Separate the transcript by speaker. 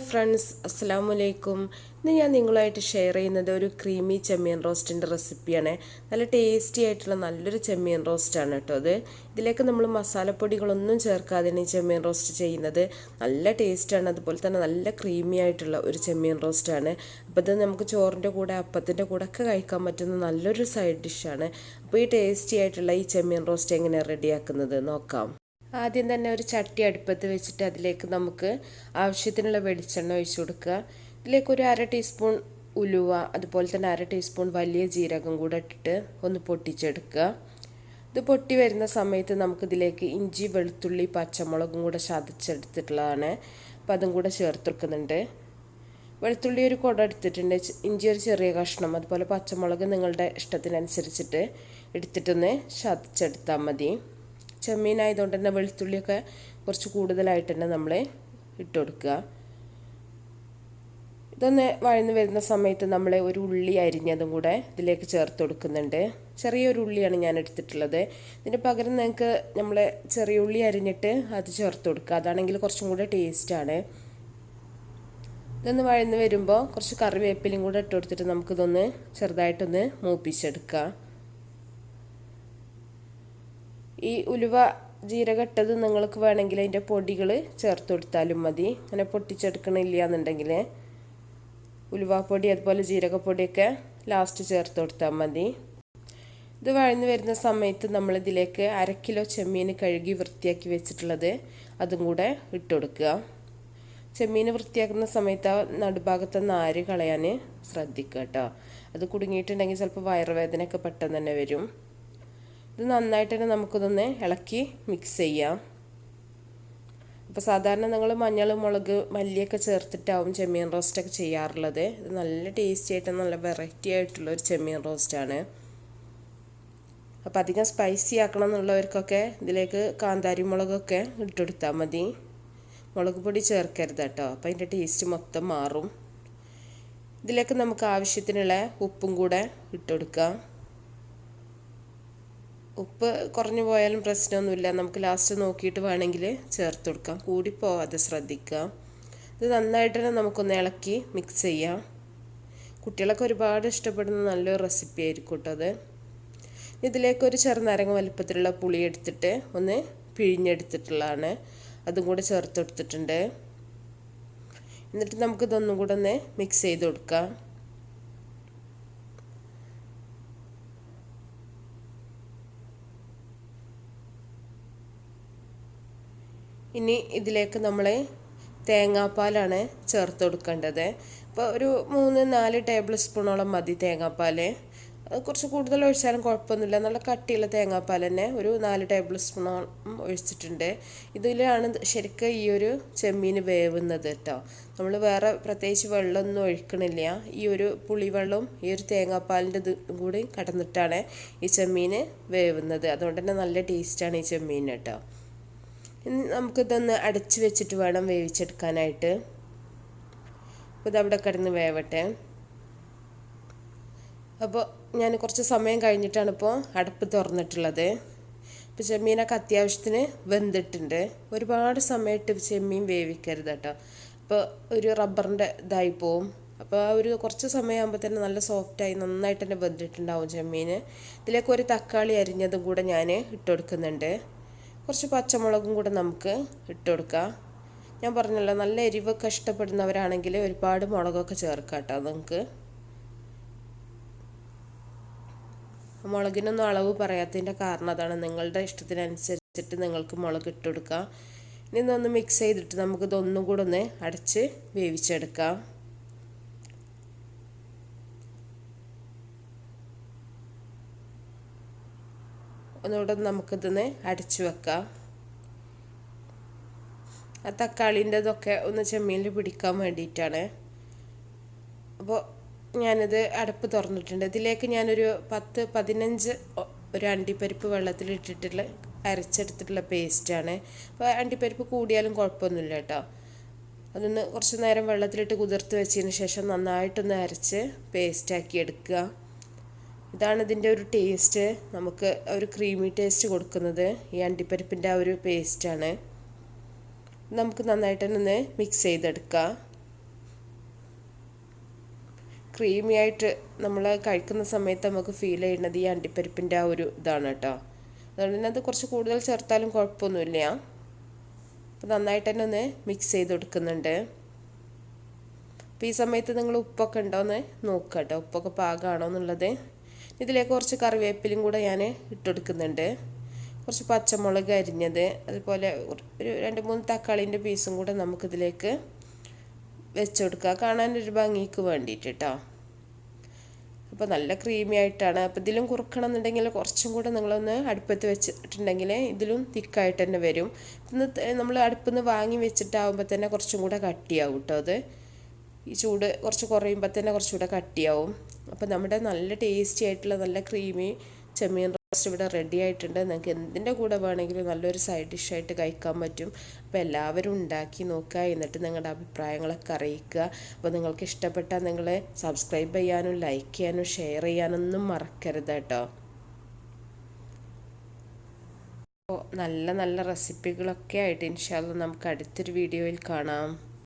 Speaker 1: Friends, അസ്സലാമു അലൈക്കും. ഇന്ന് ഞാൻ നിങ്ങളുമായിട്ട് ഷെയർ ചെയ്യുന്നത് ഒരു ക്രീമി ചെമ്മീൻ റോസ്റ്റിൻ്റെ റെസിപ്പിയാണ്. നല്ല ടേസ്റ്റി ആയിട്ടുള്ള നല്ലൊരു ചെമ്മീൻ റോസ്റ്റാണ് കേട്ടോ അത്. ഇതിലേക്ക് നമ്മൾ മസാലപ്പൊടികളൊന്നും ചേർക്കാതെയാണ് ഈ ചെമ്മീൻ റോസ്റ്റ് ചെയ്യുന്നത്. നല്ല ടേസ്റ്റാണ്, അതുപോലെ തന്നെ നല്ല ക്രീമി ആയിട്ടുള്ള ഒരു ചെമ്മീൻ റോസ്റ്റാണ്. അപ്പോൾ ഇത് നമുക്ക് ചോറിൻ്റെ കൂടെ അപ്പത്തിൻ്റെ കൂടെ ഒക്കെ കഴിക്കാൻ പറ്റുന്ന നല്ലൊരു സൈഡ് ഡിഷാണ്. അപ്പോൾ ഈ ടേസ്റ്റി ആയിട്ടുള്ള ഈ ചെമ്മീൻ റോസ്റ്റ് എങ്ങനെയാണ് റെഡിയാക്കുന്നത് നോക്കാം. ആദ്യം തന്നെ ഒരു ചട്ടി അടുപ്പത്ത് വെച്ചിട്ട് അതിലേക്ക് നമുക്ക് ആവശ്യത്തിനുള്ള വെളിച്ചെണ്ണ ഒഴിച്ചു കൊടുക്കുക. ഇതിലേക്ക് ഒരു 1/2 ടീസ്പൂൺ ഉലുവ, അതുപോലെ തന്നെ 1/2 ടീസ്പൂൺ വലിയ ജീരകം കൂടെ ഇട്ടിട്ട് ഒന്ന് പൊട്ടിച്ചെടുക്കുക. ഇത് പൊട്ടി വരുന്ന സമയത്ത് നമുക്കിതിലേക്ക് ഇഞ്ചി, വെളുത്തുള്ളി, പച്ചമുളകും കൂടെ ചതച്ചെടുത്തിട്ടുള്ളതാണ്. അപ്പം അതും കൂടെ ചേർത്തെടുക്കുന്നുണ്ട്. വെളുത്തുള്ളി ഒരു കുട എടുത്തിട്ടുണ്ട്, ഇഞ്ചി ഒരു ചെറിയ കഷ്ണം, അതുപോലെ പച്ചമുളക് നിങ്ങളുടെ ഇഷ്ടത്തിനനുസരിച്ചിട്ട് എടുത്തിട്ടൊന്ന് ചതച്ചെടുത്താൽ മതി. ചെമ്മീനായതുകൊണ്ട് തന്നെ വെളുത്തുള്ളിയൊക്കെ കുറച്ച് കൂടുതലായിട്ട് തന്നെ നമ്മൾ ഇട്ട് കൊടുക്കുക. ഇതൊന്ന് വഴന്ന് വരുന്ന സമയത്ത് നമ്മൾ ഒരു ഉള്ളി അരിഞ്ഞതും കൂടെ ഇതിലേക്ക് ചേർത്ത് കൊടുക്കുന്നുണ്ട്. ചെറിയൊരു ഉള്ളിയാണ് ഞാൻ എടുത്തിട്ടുള്ളത്. ഇതിന് പകരം നിങ്ങൾക്ക് നമ്മൾ ചെറിയ ഉള്ളി അരിഞ്ഞിട്ട് അത് ചേർത്ത് കൊടുക്കുക, അതാണെങ്കിൽ കുറച്ചും കൂടെ ടേസ്റ്റാണ്. ഇതൊന്ന് വഴന്ന് വരുമ്പോൾ കുറച്ച് കറിവേപ്പിലയും കൂടെ ഇട്ട് കൊടുത്തിട്ട് നമുക്കിതൊന്ന് ചെറുതായിട്ടൊന്ന് മൂപ്പിച്ചെടുക്കാം. ഈ ഉലുവ ജീരകം ഇട്ടത് നിങ്ങൾക്ക് വേണമെങ്കിൽ അതിൻ്റെ പൊടികൾ ചേർത്ത് കൊടുത്താലും മതി. അങ്ങനെ പൊട്ടിച്ചെടുക്കണില്ല എന്നുണ്ടെങ്കിൽ ഉലുവാപ്പൊടി അതുപോലെ ജീരകപ്പൊടിയൊക്കെ ലാസ്റ്റ് ചേർത്ത് കൊടുത്താൽ മതി. ഇത് വഴന്ന് വരുന്ന സമയത്ത് നമ്മളിതിലേക്ക് 1/2 കിലോ ചെമ്മീൻ കഴുകി വൃത്തിയാക്കി വെച്ചിട്ടുള്ളത് അതും കൂടെ ഇട്ട് കൊടുക്കുക. ചെമ്മീൻ വൃത്തിയാക്കുന്ന സമയത്ത് ആ നടുഭാഗത്തെ നാര് കളയാൻ ശ്രദ്ധിക്കുക കേട്ടോ. അത് കുടുങ്ങിയിട്ടുണ്ടെങ്കിൽ ചിലപ്പോൾ വയറുവേദനയൊക്കെ പെട്ടെന്ന് തന്നെ വരും. ഇത് നന്നായിട്ട് തന്നെ നമുക്കിതൊന്ന് ഇളക്കി മിക്സ് ചെയ്യാം. അപ്പോൾ സാധാരണ നിങ്ങൾ മഞ്ഞൾ, മുളക്, മല്ലിയൊക്കെ ചേർത്തിട്ടാവും ചെമ്മീൻ റോസ്റ്റൊക്കെ ചെയ്യാറുള്ളത്. ഇത് നല്ല ടേസ്റ്റി ആയിട്ട് നല്ല വെറൈറ്റി ആയിട്ടുള്ള ഒരു ചെമ്മീൻ റോസ്റ്റാണ്. അപ്പോൾ അധികം സ്പൈസി ആക്കണം എന്നുള്ളവർക്കൊക്കെ ഇതിലേക്ക് കാന്താരി മുളകൊക്കെ ഇട്ടെടുത്താൽ മതി. മുളക് പൊടി ചേർക്കരുത് കേട്ടോ, അപ്പോൾ അതിൻ്റെ ടേസ്റ്റ് മൊത്തം മാറും. ഇതിലേക്ക് നമുക്ക് ആവശ്യത്തിനുള്ള ഉപ്പും കൂടെ ഇട്ടെടുക്കാം. ഉപ്പ് കുറഞ്ഞു പോയാലും പ്രശ്നമൊന്നുമില്ല, നമുക്ക് ലാസ്റ്റ് നോക്കിയിട്ട് വേണമെങ്കിൽ ചേർത്ത് കൊടുക്കാം, കൂടി പോവാതെ ശ്രദ്ധിക്കുക. ഇത് നന്നായിട്ട് തന്നെ നമുക്കൊന്ന് ഇളക്കി മിക്സ് ചെയ്യാം. കുട്ടികളൊക്കെ ഒരുപാട് ഇഷ്ടപ്പെടുന്ന നല്ലൊരു റെസിപ്പി ആയിരിക്കും കേട്ടോ അത്. ഇതിലേക്കൊരു ചെറുനാരങ്ങ വലുപ്പത്തിലുള്ള പുളി എടുത്തിട്ട് ഒന്ന് പിഴിഞ്ഞെടുത്തിട്ടുള്ളതാണ്, അതും കൂടെ ചേർത്ത് കൊടുത്തിട്ടുണ്ട്. എന്നിട്ട് നമുക്കിതൊന്നും കൂടെ ഒന്ന് മിക്സ് ചെയ്ത് കൊടുക്കാം. ഇനി ഇതിലേക്ക് നമ്മൾ തേങ്ങാപ്പാലാണ് ചേർത്ത് കൊടുക്കേണ്ടത്. അപ്പോൾ ഒരു 3-4 ടേബിൾ സ്പൂണോളം മതി തേങ്ങാപ്പാൽ. കുറച്ച് കൂടുതൽ ഒഴിച്ചാലും കുഴപ്പമൊന്നുമില്ല. നല്ല കട്ടിയുള്ള തേങ്ങാപ്പാൽ തന്നെ ഒരു 4 ടേബിൾ സ്പൂണോളം ഒഴിച്ചിട്ടുണ്ട്. ഇതിലാണ് ശരിക്കും ഈ ഒരു ചെമ്മീൻ വേവുന്നത് കേട്ടോ. നമ്മൾ വേറെ പ്രത്യേകിച്ച് വെള്ളമൊന്നും ഒഴിക്കണില്ല. ഈ ഒരു പുളിവെള്ളവും ഈ ഒരു തേങ്ങാപ്പാലിൻ്റെ ഇതും കൂടി കടന്നിട്ടാണ് ഈ ചെമ്മീൻ വേവുന്നത്. അതുകൊണ്ട് തന്നെ നല്ല ടേസ്റ്റാണ് ഈ ചെമ്മീൻ കേട്ടോ. ഇനി നമുക്കിതൊന്ന് അടച്ച് വെച്ചിട്ട് വേണം വേവിച്ചെടുക്കാനായിട്ട്. അപ്പോൾ ഇതവിടെ കിടന്ന് വേവട്ടെ. അപ്പോൾ ഞാൻ കുറച്ച് സമയം കഴിഞ്ഞിട്ടാണ് ഇപ്പോൾ അടുപ്പ് തുറന്നിട്ടുള്ളത്. ഇപ്പോൾ ചെമ്മീനൊക്കെ അത്യാവശ്യത്തിന് വെന്തിട്ടുണ്ട്. ഒരുപാട് സമയത്ത് ചെമ്മീൻ വേവിക്കരുത് കേട്ടോ, അപ്പോൾ ഒരു റബ്ബറിൻ്റെ ഇതായി പോവും. അപ്പോൾ ആ ഒരു കുറച്ച് സമയമാകുമ്പോൾ തന്നെ നല്ല സോഫ്റ്റായി നന്നായിട്ട് തന്നെ വെന്തിട്ടുണ്ടാവും ചെമ്മീൻ. ഇതിലേക്ക് ഒരു തക്കാളി അരിഞ്ഞതും കൂടെ ഞാൻ ഇട്ട് കൊടുക്കുന്നുണ്ട്. കുറച്ച് പച്ചമുളകും കൂടെ നമുക്ക് ഇട്ട് കൊടുക്കാം. ഞാൻ പറഞ്ഞല്ലോ, നല്ല എരിവൊക്കെ ഇഷ്ടപ്പെടുന്നവരാണെങ്കിൽ ഒരുപാട് മുളകൊക്കെ ചേർക്കാം കേട്ടോ. നിങ്ങൾക്ക് മുളകിനൊന്നും അളവ് പറയാത്തതിൻ്റെ കാരണം അതാണ്. നിങ്ങളുടെ ഇഷ്ടത്തിനനുസരിച്ചിട്ട് നിങ്ങൾക്ക് മുളക് ഇട്ട് കൊടുക്കാം. ഇനി ഇതൊന്ന് മിക്സ് ചെയ്തിട്ട് നമുക്കിതൊന്നും കൂടെ ഒന്ന് അടച്ച് വേവിച്ചെടുക്കാം. ഒന്നുകൂടെ നമുക്കിതൊന്ന് അടച്ചു വെക്കാം. ആ തക്കാളീൻ്റെ ഇതൊക്കെ ഒന്ന് ചെമ്മീനിൽ പിടിക്കാൻ വേണ്ടിയിട്ടാണ്. അപ്പോൾ ഞാനിത് അടപ്പ് തുറന്നിട്ടുണ്ട്. ഇതിലേക്ക് ഞാനൊരു 10-15 ഒരു അണ്ടിപ്പരിപ്പ് വെള്ളത്തിലിട്ടിട്ടുള്ള അരച്ചെടുത്തിട്ടുള്ള പേസ്റ്റാണ്. അപ്പോൾ അണ്ടിപ്പരിപ്പ് കൂടിയാലും കുഴപ്പമൊന്നുമില്ല കേട്ടോ. അതൊന്ന് കുറച്ച് നേരം വെള്ളത്തിലിട്ട് കുതിർത്ത് വെച്ചതിന് ശേഷം നന്നായിട്ടൊന്ന് അരച്ച് പേസ്റ്റാക്കി എടുക്കുക. ഇതാണ് ഇതിൻ്റെ ഒരു ടേസ്റ്റ്, നമുക്ക് ഒരു ക്രീമി ടേസ്റ്റ് കൊടുക്കുന്നത് ഈ അണ്ടിപ്പരിപ്പിൻ്റെ ആ ഒരു പേസ്റ്റാണ്. നമുക്ക് നന്നായിട്ട് തന്നെ ഒന്ന് മിക്സ് ചെയ്തെടുക്കാം. ക്രീമി ആയിട്ട് നമ്മൾ കഴിക്കുന്ന സമയത്ത് നമുക്ക് ഫീൽ ചെയ്യുന്നത് ഈ അണ്ടിപ്പരിപ്പിൻ്റെ ആ ഒരു ഇതാണ് കേട്ടോ. അതുകൊണ്ട് തന്നെ അത് കുറച്ച് കൂടുതൽ ചേർത്താലും കുഴപ്പമൊന്നുമില്ല. അപ്പോൾ നന്നായിട്ട് തന്നെ ഒന്ന് മിക്സ് ചെയ്ത് കൊടുക്കുന്നുണ്ട്. അപ്പോൾ ഈ സമയത്ത് നിങ്ങൾ ഉപ്പൊക്കെ ഉണ്ടോയെന്ന് നോക്കുക കേട്ടോ, ഉപ്പൊക്കെ പാകമാണോ എന്നുള്ളത്. ഇതിലേക്ക് കുറച്ച് കറിവേപ്പിലയും കൂടെ ഞാൻ ഇട്ടുകൊടുക്കുന്നുണ്ട്. കുറച്ച് പച്ചമുളക് അരിഞ്ഞത്, അതുപോലെ ഒരു 2-3 തക്കാളീൻ്റെ പീസും കൂടെ നമുക്കിതിലേക്ക് വെച്ച് കൊടുക്കുക, കാണാനൊരു ഭംഗിക്ക് വേണ്ടിയിട്ട് കേട്ടോ. അപ്പോൾ നല്ല ക്രീമി ആയിട്ടാണ്. അപ്പോൾ ഇതിലും കുറുക്കണം എന്നുണ്ടെങ്കിൽ കുറച്ചും കൂടെ നിങ്ങളൊന്ന് അടുപ്പത്ത് വെച്ചിട്ടുണ്ടെങ്കിൽ ഇതിലും തിക്കായിട്ട് തന്നെ വരും. ഇന്ന് നമ്മൾ അടുപ്പിൽ നിന്ന് വാങ്ങി വെച്ചിട്ടാവുമ്പോൾ തന്നെ കുറച്ചും കൂടെ കട്ടിയാവും കേട്ടോ. അത് ഈ ചൂട് കുറച്ച് കുറയുമ്പോൾ തന്നെ കുറച്ചുകൂടെ കട്ടിയാവും. അപ്പോൾ നമ്മുടെ നല്ല ടേസ്റ്റി ആയിട്ടുള്ള നല്ല ക്രീമി ചെമ്മീൻ റോസ്റ്റ് ഇവിടെ റെഡി ആയിട്ടുണ്ട്. നിങ്ങൾക്ക് എന്തിൻ്റെ കൂടെ വേണമെങ്കിലും നല്ലൊരു സൈഡ് ഡിഷായിട്ട് കഴിക്കാൻ പറ്റും. അപ്പോൾ എല്ലാവരും ഉണ്ടാക്കി നോക്കുക, എന്നിട്ട് നിങ്ങളുടെ അഭിപ്രായങ്ങളൊക്കെ അറിയിക്കുക. അപ്പോൾ നിങ്ങൾക്ക് ഇഷ്ടപ്പെട്ടാൽ നിങ്ങൾ സബ്സ്ക്രൈബ് ചെയ്യാനും ലൈക്ക് ചെയ്യാനും ഷെയർ ചെയ്യാനൊന്നും മറക്കരുത് കേട്ടോ. അപ്പോൾ നല്ല നല്ല റെസിപ്പികളൊക്കെ ആയിട്ട് ഇൻഷാ അല്ലാഹ് നമുക്ക് അടുത്തൊരു വീഡിയോയിൽ കാണാം.